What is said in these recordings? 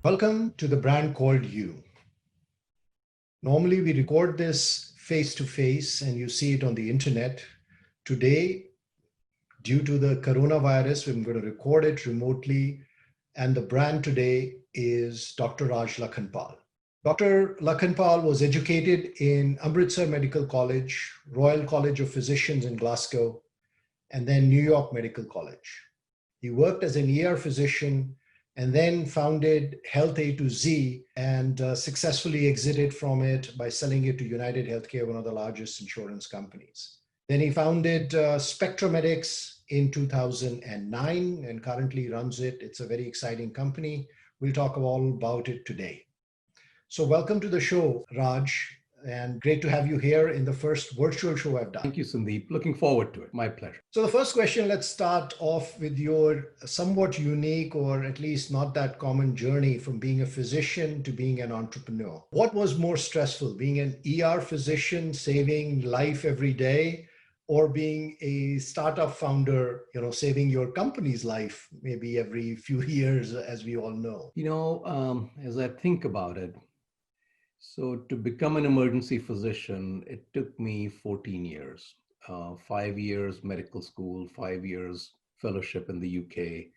Welcome to the brand called You. Normally we record this face to face and you see it on the internet. Today, due to the coronavirus, we're going to record it remotely. And the brand today is Dr. Raj Lakhanpal. Dr. Lakhanpal was educated in Amritsar Medical College, Royal College of Physicians in Glasgow, and then New York Medical College. He worked as an ER physician and then founded Health A to Z and successfully exited from it by selling it to United Healthcare, one of the largest insurance companies. Then he founded SpectraMedix in 2009 and currently runs it. It's a very exciting company. We'll talk all about it today. So welcome to the show, Raj, and great to have you here in the first virtual show I've done. Thank you, Sandeep. Looking forward to it. My pleasure. So the first question, let's start off with your somewhat unique or at least not that common journey from being a physician to being an entrepreneur. What was more stressful, being an ER physician, saving life every day, or being a startup founder, saving your company's life maybe every few years, as we all know? As I think about it, so to become an emergency physician, it took me 14 years, 5 years medical school, 5 years fellowship in the UK,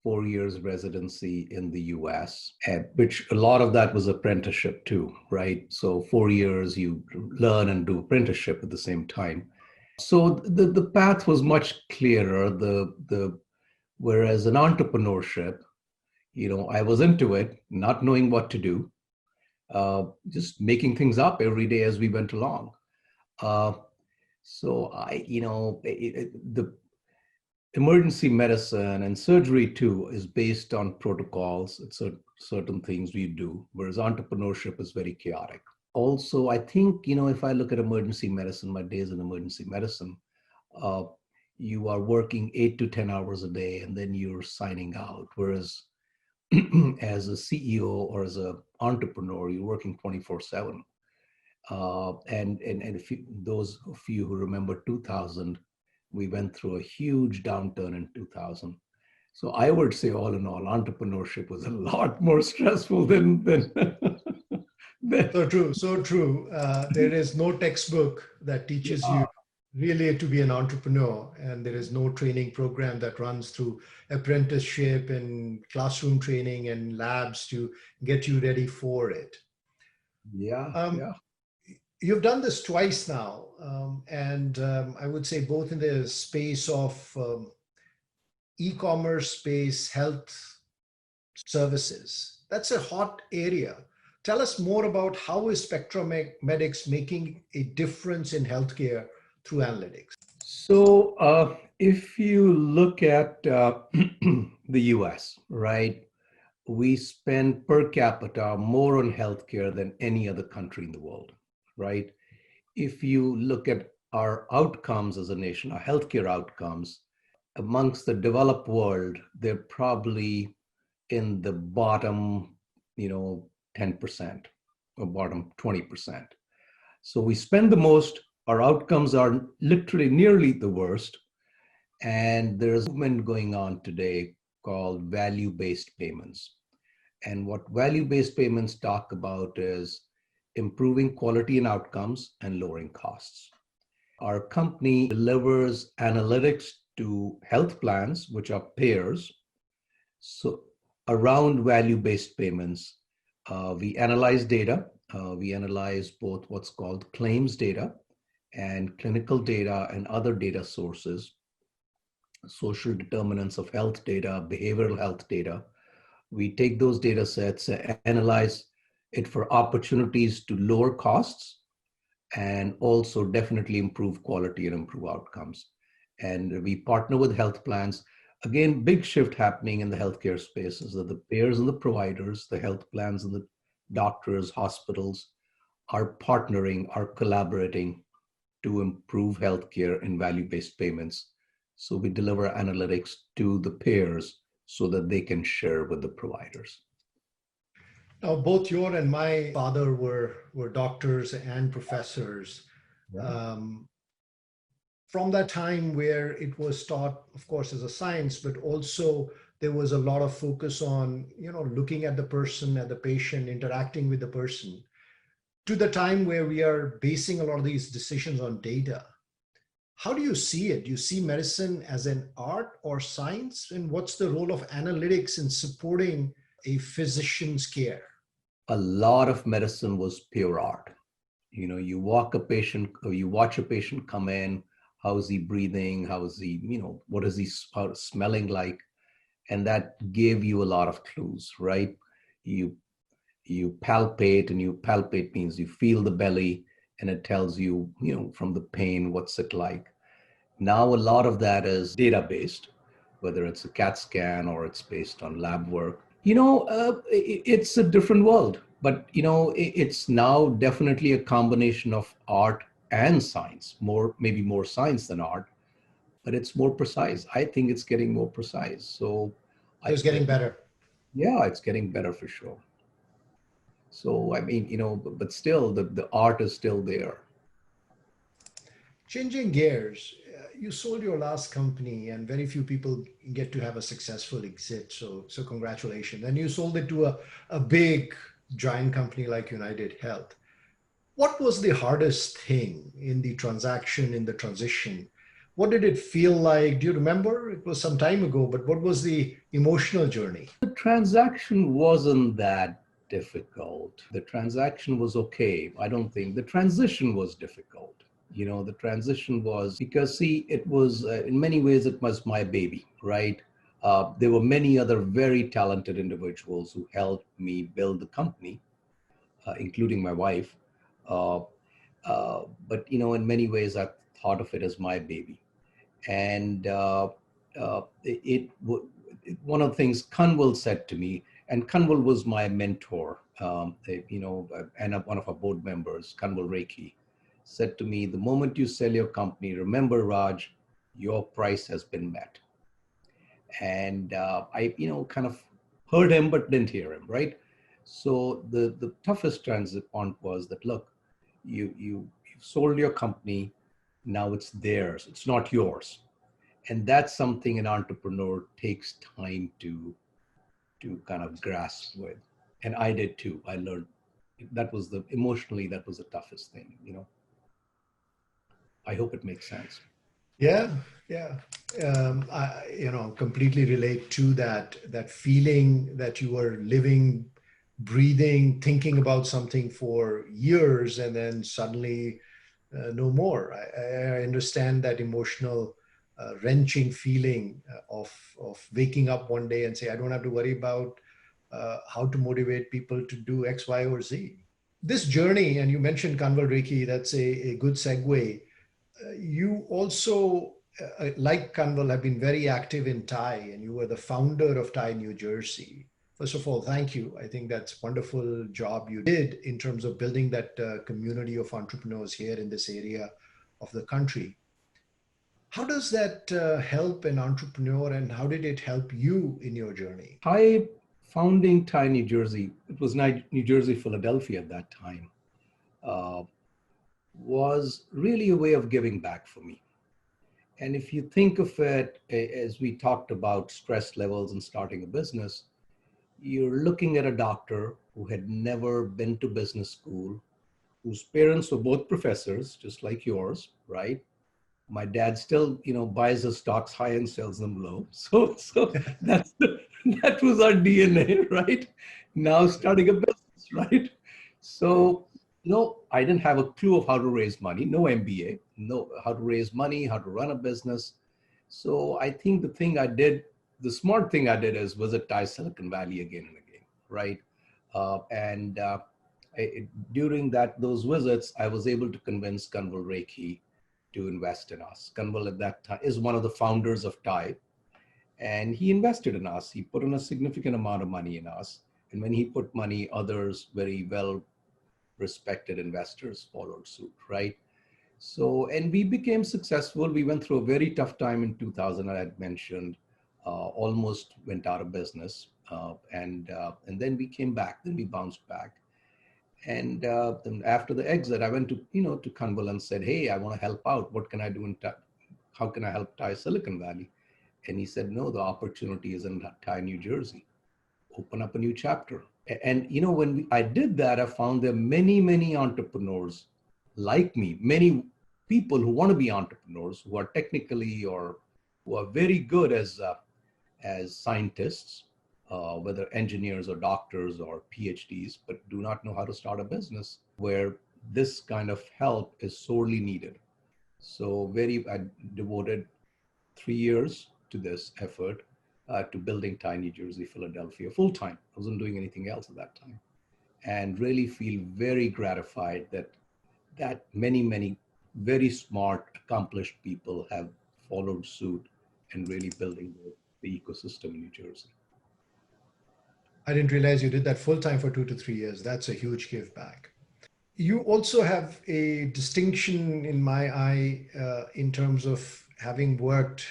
4 years residency in the US, which a lot of that was apprenticeship too, right? So 4 years you learn and do apprenticeship at the same time. So the path was much clearer. Whereas in entrepreneurship, I was into it, not knowing what to do. Just making things up every day as we went along. The emergency medicine and surgery too is based on protocols. It's certain things we do, whereas entrepreneurship is very chaotic. Also, I think, if I look at emergency medicine, my days in emergency medicine, you are working 8 to 10 hours a day and then you're signing out. Whereas as a CEO or as an entrepreneur, you're working 24/7. Those of you who remember 2000, we went through a huge downturn in 2000. So I would say, all in all, entrepreneurship was a lot more stressful than So true. There is no textbook that teaches you really to be an entrepreneur, and there is no training program that runs through apprenticeship and classroom training and labs to get you ready for it. You've done this twice now, and I would say both in the space of e-commerce space, health services. That's a hot area. Tell us more about how is SpectraMedix making a difference in healthcare through analytics? So if you look at the US, right, we spend per capita more on healthcare than any other country in the world, right? If you look at our outcomes as a nation, our healthcare outcomes, amongst the developed world, they're probably in the bottom, 10% or bottom 20%. So we spend the most. Our outcomes are literally nearly the worst. And there's a movement going on today called value-based payments. And what value-based payments talk about is improving quality and outcomes and lowering costs. Our company delivers analytics to health plans, which are payers. So around value-based payments, we analyze data. We analyze both what's called claims data and clinical data and other data sources, social determinants of health data, behavioral health data. We take those data sets, analyze it for opportunities to lower costs and also definitely improve quality and improve outcomes. And we partner with health plans. Again, big shift happening in the healthcare space is that the payers and the providers, the health plans and the doctors, hospitals are partnering, are collaborating to improve healthcare and value-based payments. So we deliver analytics to the payers so that they can share with the providers. Now, both your and my father were doctors and professors. from that time where it was taught, of course, as a science, but also there was a lot of focus on, looking at the person, at the patient, interacting with the person, to the time where we are basing a lot of these decisions on data. How do you see it? Do you see medicine as an art or science? And what's the role of analytics in supporting a physician's care? A lot of medicine was pure art. You walk a patient, or you watch a patient come in. How is he breathing? How is he, what is he smelling like? And that gave you a lot of clues, right? You you palpate, and you palpate means you feel the belly, and it tells you, from the pain, what's it like. Now a lot of that is data based, whether it's a CAT scan or it's based on lab work. It's a different world, but it's now definitely a combination of art and science, maybe more science than art, but it's more precise. I think it's getting more precise. So So I, it's getting better. yeah, it's getting better for sure. So I mean, but still the art is still there. Changing gears, you sold your last company, and very few people get to have a successful exit. So congratulations. And you sold it to a big giant company like United Health. What was the hardest thing in the transaction, in the transition? What did it feel like? Do you remember? It was some time ago, but what was the emotional journey? The transaction wasn't that difficult. The transaction was okay. I don't think the transition was difficult. The transition was because, see, it was in many ways, it was my baby, right? There were many other very talented individuals who helped me build the company, including my wife. Uh, but, in many ways, I thought of it as my baby. And one of the things Kanwal said to me, and Kanwal was my mentor, and one of our board members, Kanwal Reiki, said to me, the moment you sell your company, remember, Raj, your price has been met. And I, kind of heard him, but didn't hear him, right? So the toughest transit point was that, look, you've sold your company, now it's theirs, it's not yours. And that's something an entrepreneur takes time to kind of grasp with. And I did too. I learned emotionally, that was the toughest thing. I hope it makes sense. Yeah, yeah. I, completely relate to that feeling that you were living, breathing, thinking about something for years, and then suddenly no more. I understand that emotional, wrenching feeling of waking up one day and say, I don't have to worry about how to motivate people to do X, Y, or Z. This journey, and you mentioned Kanwal Reiki, that's a good segue. You also, like Kanwal, have been very active in Thai, and you were the founder of Thai New Jersey. First of all, thank you. I think that's a wonderful job you did in terms of building that community of entrepreneurs here in this area of the country. How does that help an entrepreneur, and how did it help you in your journey? Founding Thai New Jersey, it was New Jersey, Philadelphia at that time, uh, was really a way of giving back for me. And if you think of it, as we talked about stress levels and starting a business, you're looking at a doctor who had never been to business school, whose parents were both professors, just like yours, right? My dad still, buys his stocks high and sells them low. So that was our DNA, right? Now starting a business, right? So, I didn't have a clue of how to raise money, no MBA, no how to raise money, how to run a business. So I think the smart thing I did is visit Thai Silicon Valley again and again, right? And during those visits, I was able to convince Kanwal Reiki to invest in us. Kanwal at that time is one of the founders of Thai, and he invested in us. He put in a significant amount of money in us. And when he put money, others very well respected investors followed suit, right? So, and we became successful. We went through a very tough time in 2000, I had mentioned, almost went out of business. And then we came back, then we bounced back. And then after the exit, I went to Kanwal and said, hey, I want to help out. What can I do how can I help Thai Silicon Valley? And he said, no, the opportunity is in Thai, New Jersey. Open up a new chapter. And when I did that, I found there are many, many entrepreneurs like me, many people who want to be entrepreneurs, who are technically or who are very good as scientists, whether engineers or doctors or PhDs, but do not know how to start a business, where this kind of help is sorely needed. So I devoted 3 years to this effort, to building Thai, New Jersey, Philadelphia full time. I wasn't doing anything else at that time, and really feel very gratified that many very smart, accomplished people have followed suit and really building the ecosystem in New Jersey. I didn't realize you did that full time for 2 to 3 years. That's a huge give back. You also have a distinction in my eye in terms of having worked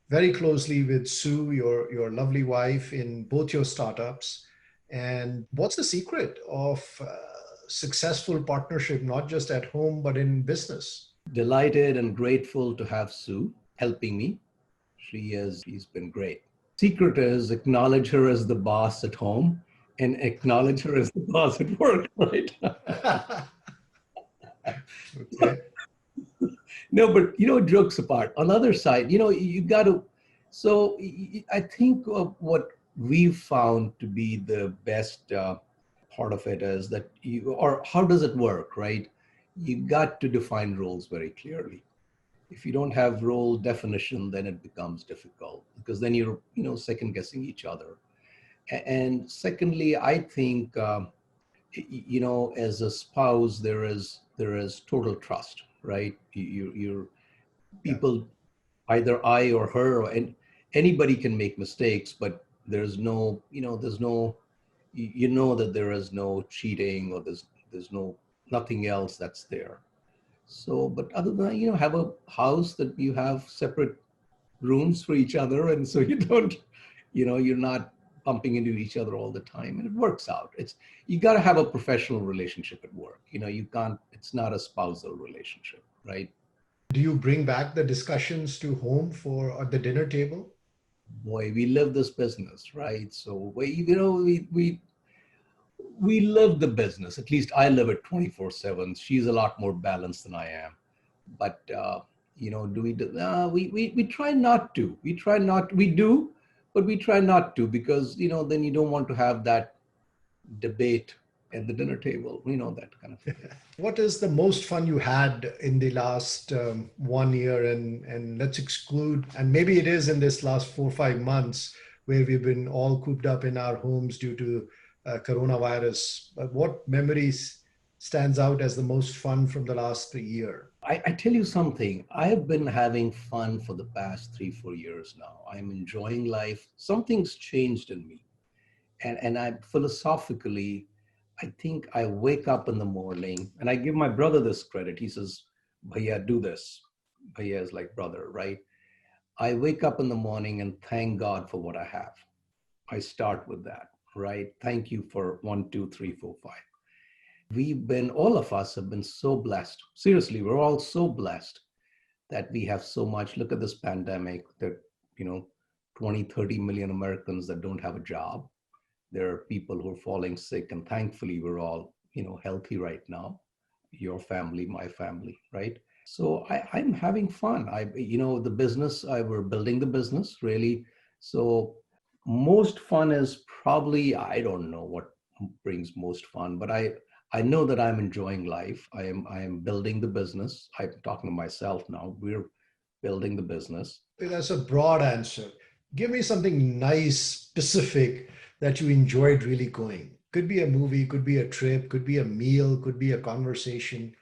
very closely with Sue, your lovely wife, in both your startups. And what's the secret of successful partnership, not just at home, but in business? Delighted and grateful to have Sue helping me. She's been great. Secret is acknowledge her as the boss at home and acknowledge her as the boss at work, right? Okay. No, but jokes apart. On the other side, you got to. So I think what we've found to be the best part of it is that or how does it work, right? You got to define roles very clearly. If you don't have role definition, then it becomes difficult because then you're second guessing each other. And secondly, I think as a spouse, there is total trust, right? You're people, either I or her, and anybody can make mistakes, but there's no, there's no, that there is no cheating or there's nothing else that's there. So, but other than that, have a house that you have separate rooms for each other, and so you don't, you're not bumping into each other all the time, and it works out. You got to have a professional relationship at work. You can't. It's not a spousal relationship, right? Do you bring back the discussions to home for at the dinner table? Boy, we live this business, right? So we live the business. At least I live it 24/7. She's a lot more balanced than I am, but do we do? We try not to. We try not. We do, but we try not to because then you don't want to have that debate at the dinner table. That kind of thing. What is the most fun you had in the last 1 year? And let's exclude, and maybe it is in this last 4 or 5 months where we've been all cooped up in our homes due to coronavirus. But what memories stands out as the most fun from the last year? I tell you something, I've been having fun for the past 3-4 years now. I'm enjoying life. Something's changed in me. And I philosophically, I think I wake up in the morning and I give my brother this credit. He says, Bhaiya, do this. Bhaiya is like brother, right? I wake up in the morning and thank God for what I have. I start with that, right? Thank you for 1, 2, 3, 4, 5. All of us have been so blessed. Seriously, we're all so blessed that we have so much. Look at this pandemic, that, 20, 30 million Americans that don't have a job. There are people who are falling sick, and thankfully we're all, healthy right now. Your family, my family, right? So I'm having fun. The business, we're building the business really. So most fun is probably, I don't know what brings most fun, but I know that I'm enjoying life. I am building the business. I'm talking to myself now. We're building the business. That's a broad answer. Give me something nice, specific that you enjoyed really going. Could be a movie, could be a trip, could be a meal, could be a conversation.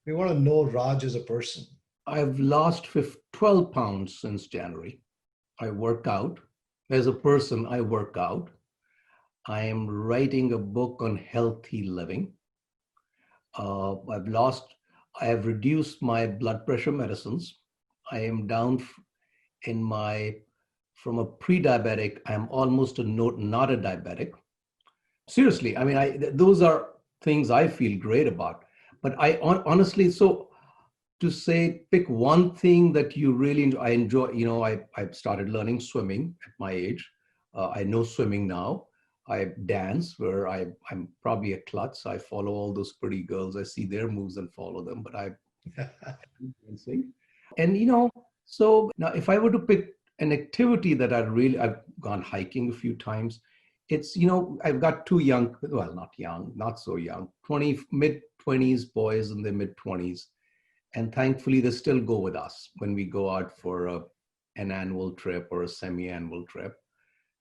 We want to know Raj as a person. I've lost 12 pounds since January. I work out. As a person, I work out. I am writing a book on healthy living. I have reduced my blood pressure medicines. I am down from a pre-diabetic, I'm almost not a diabetic. Seriously, those are things I feel great about. But honestly, so to say, pick one thing that you really enjoy. I enjoy, I started learning swimming at my age. I know swimming now. I dance where I'm probably a klutz. I follow all those pretty girls. I see their moves and follow them, but I dancing. And so now if I were to pick an activity that I've gone hiking a few times. It's, I've got two young, well, not young, not so young, mid 20s boys in their mid 20s. And thankfully they still go with us when we go out for an annual trip or a semi-annual trip.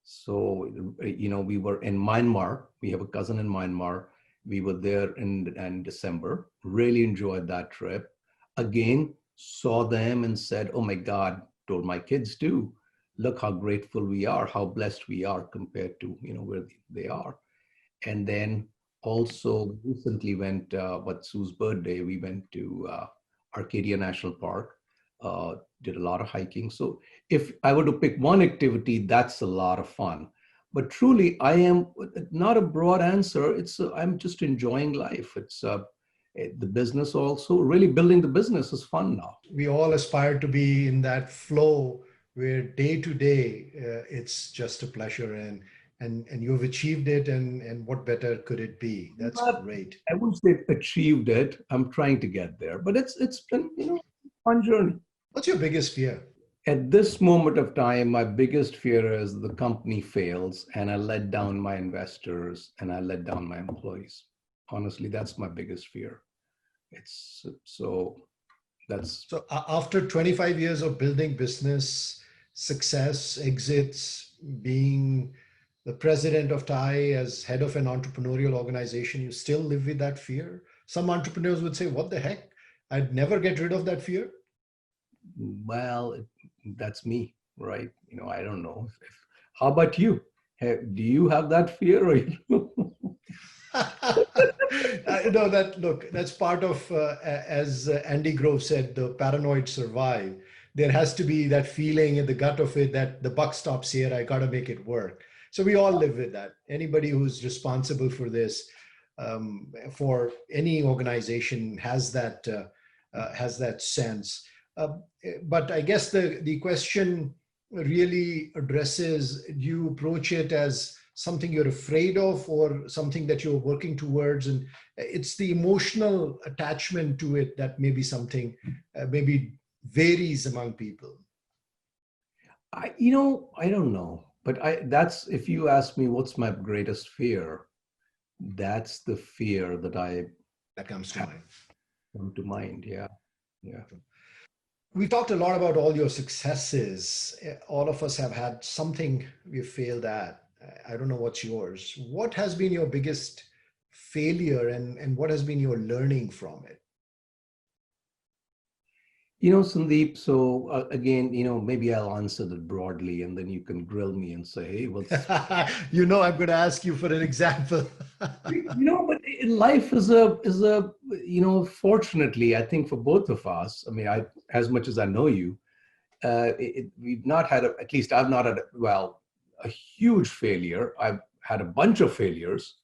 So, we were in Myanmar. We have a cousin in Myanmar. We were there in December, really enjoyed that trip. Again, saw them and said, oh my God, told my kids too, look how grateful we are, how blessed we are compared to, where they are. And then also recently went, Sue's birthday, we went to Arcadia National Park, did a lot of hiking. So if I were to pick one activity, that's a lot of fun. But truly, I am not a broad answer. I'm just enjoying life. It's the business also. Really building the business is fun now. We all aspire to be in that flow where day to day it's just a pleasure, and you've achieved it, and what better could it be? That's great. I wouldn't say achieved it. I'm trying to get there, but it's been a fun journey. What's your biggest fear? At this moment of time, my biggest fear is the company fails and I let down my investors and I let down my employees. Honestly, that's my biggest fear. So after 25 years of building business, success, exits, being the president of TAI as head of an entrepreneurial organization, you still live with that fear? Some entrepreneurs would say, what the heck? I'd never get rid of that fear. Well, that's me, right? I don't know. How about you? Do you have that fear? Or that's part of, as Andy Grove said, the paranoid survive. There has to be that feeling in the gut of it that the buck stops here, I got to make it work. So we all live with that. Anybody who's responsible for this, for any organization has that sense. But I guess the question really addresses, do you approach it as something you're afraid of or something that you're working towards? And it's the emotional attachment to it that maybe something maybe varies among people. I don't know. But that's, if you ask me what's my greatest fear, that's the fear that comes to mind. Come to mind, yeah. We talked a lot about all your successes. All of us have had something we've failed at. I don't know what's yours. What has been your biggest failure, and what has been your learning from it? Sandeep, so again, maybe I'll answer that broadly and then you can grill me and say, hey, what's... I'm going to ask you for an example. But life is fortunately, I think for both of us, I mean, as much as I know you, we've not had, at least I've not had, a huge failure. I've had a bunch of failures,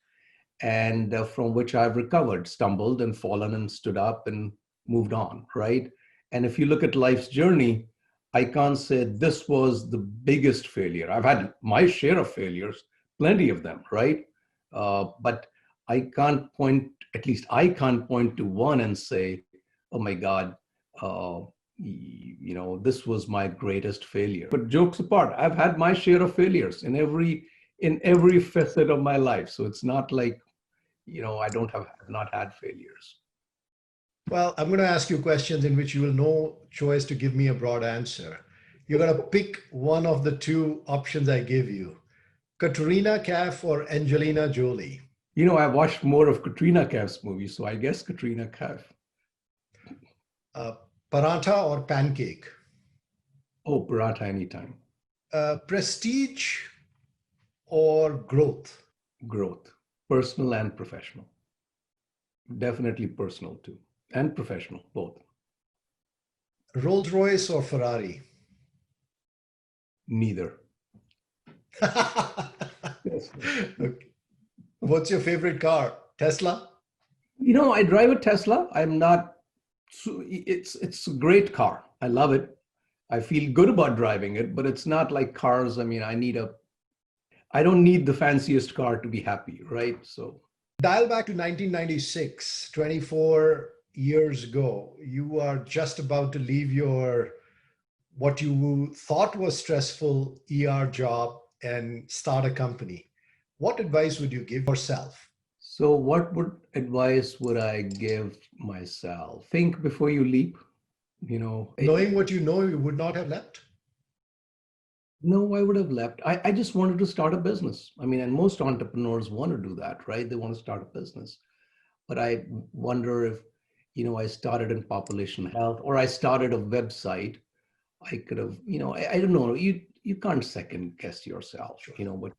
and from which I've recovered, stumbled and fallen and stood up and moved on, right? And if you look at life's journey, I can't say this was the biggest failure. I've had my share of failures, plenty of them, right? But I can't point, at least I can't point to one and say, oh my God, this was my greatest failure. But jokes apart, I've had my share of failures in every facet of my life. So it's not like, I have not had failures. Well, I'm going to ask you questions in which you will no choice to give me a broad answer. You're going to pick one of the two options I give you. Katrina Kaif or Angelina Jolie? I watched more of Katrina Kaif's movies, so I guess Katrina Kaif. Paratha or pancake? Oh, paratha anytime. Prestige or growth? Growth, personal and professional. Definitely personal too, and professional, both. Rolls Royce or Ferrari? Neither. Okay. What's your favorite car? Tesla? I drive a Tesla. I'm not So it's a great car. I love it. I feel good about driving it, but it's not like cars. I mean, I don't need the fanciest car to be happy, right? So Dial back to 1996, 24 years ago. You are just about to leave your what you thought was stressful ER job and start a company. What advice would you give yourself? so what would advice would I give myself? Think before you leap, you know. Knowing what you know, you would not have left. No, I would have left. I just wanted to start a business. I mean, and most entrepreneurs want to do that, right? They want to start a business. But I wonder if, I started in population health or I started a website. I could have, I don't know. You can't second guess yourself, Sure. what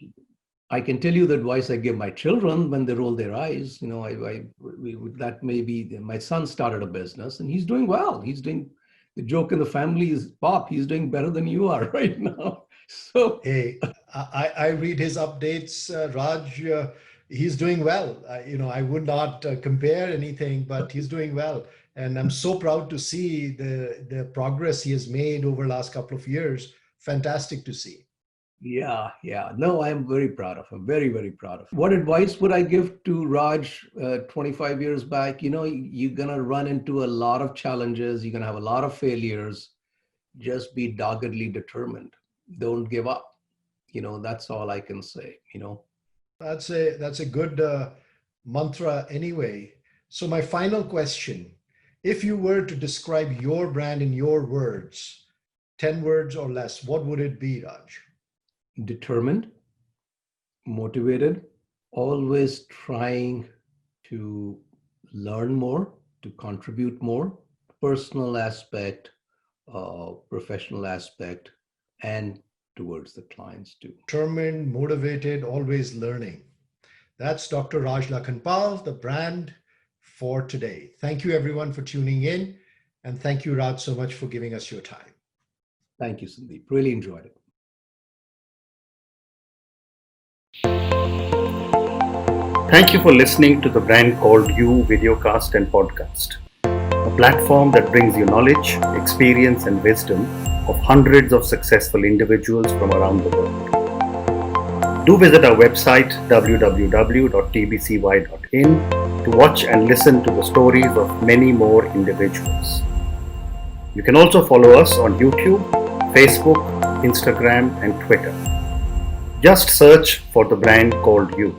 you do. I can tell you the advice I give my children when they roll their eyes. That may be my son started a business and he's doing well. He's doing the joke in the family is, Pop, he's doing better than you are right now. So Hey, I read his updates, Raj. He's doing well. I would not compare anything, but he's doing well, and I'm so proud to see the progress he has made over the last couple of years. Fantastic to see. yeah, yeah. No, I'm very proud of him. Very, very proud of him. What advice would I give to Raj 25 years back? You're going to run into a lot of challenges. You're going to have a lot of failures. Just be doggedly determined. Don't give up. That's all I can say. That's a good mantra anyway. So my final question: if you were to describe your brand in your words, 10 words or less, what would it be, Raj? Determined, motivated, always trying to learn more, to contribute more, personal aspect, professional aspect, and towards the clients too. Determined, motivated, always learning. That's Dr. Raj Lakhanpal, the brand for today. Thank you, everyone, for tuning in. And thank you, Raj, so much for giving us your time. Thank you, Sandeep. Really enjoyed it. Thank you for listening to the Brand Called You videocast and podcast, a platform that brings you knowledge, experience, and wisdom of hundreds of successful individuals from around the world. Do visit our website www.tbcy.in to watch and listen to the stories of many more individuals. You can also follow us on YouTube, Facebook, Instagram, and Twitter. Just search for the Brand Called You.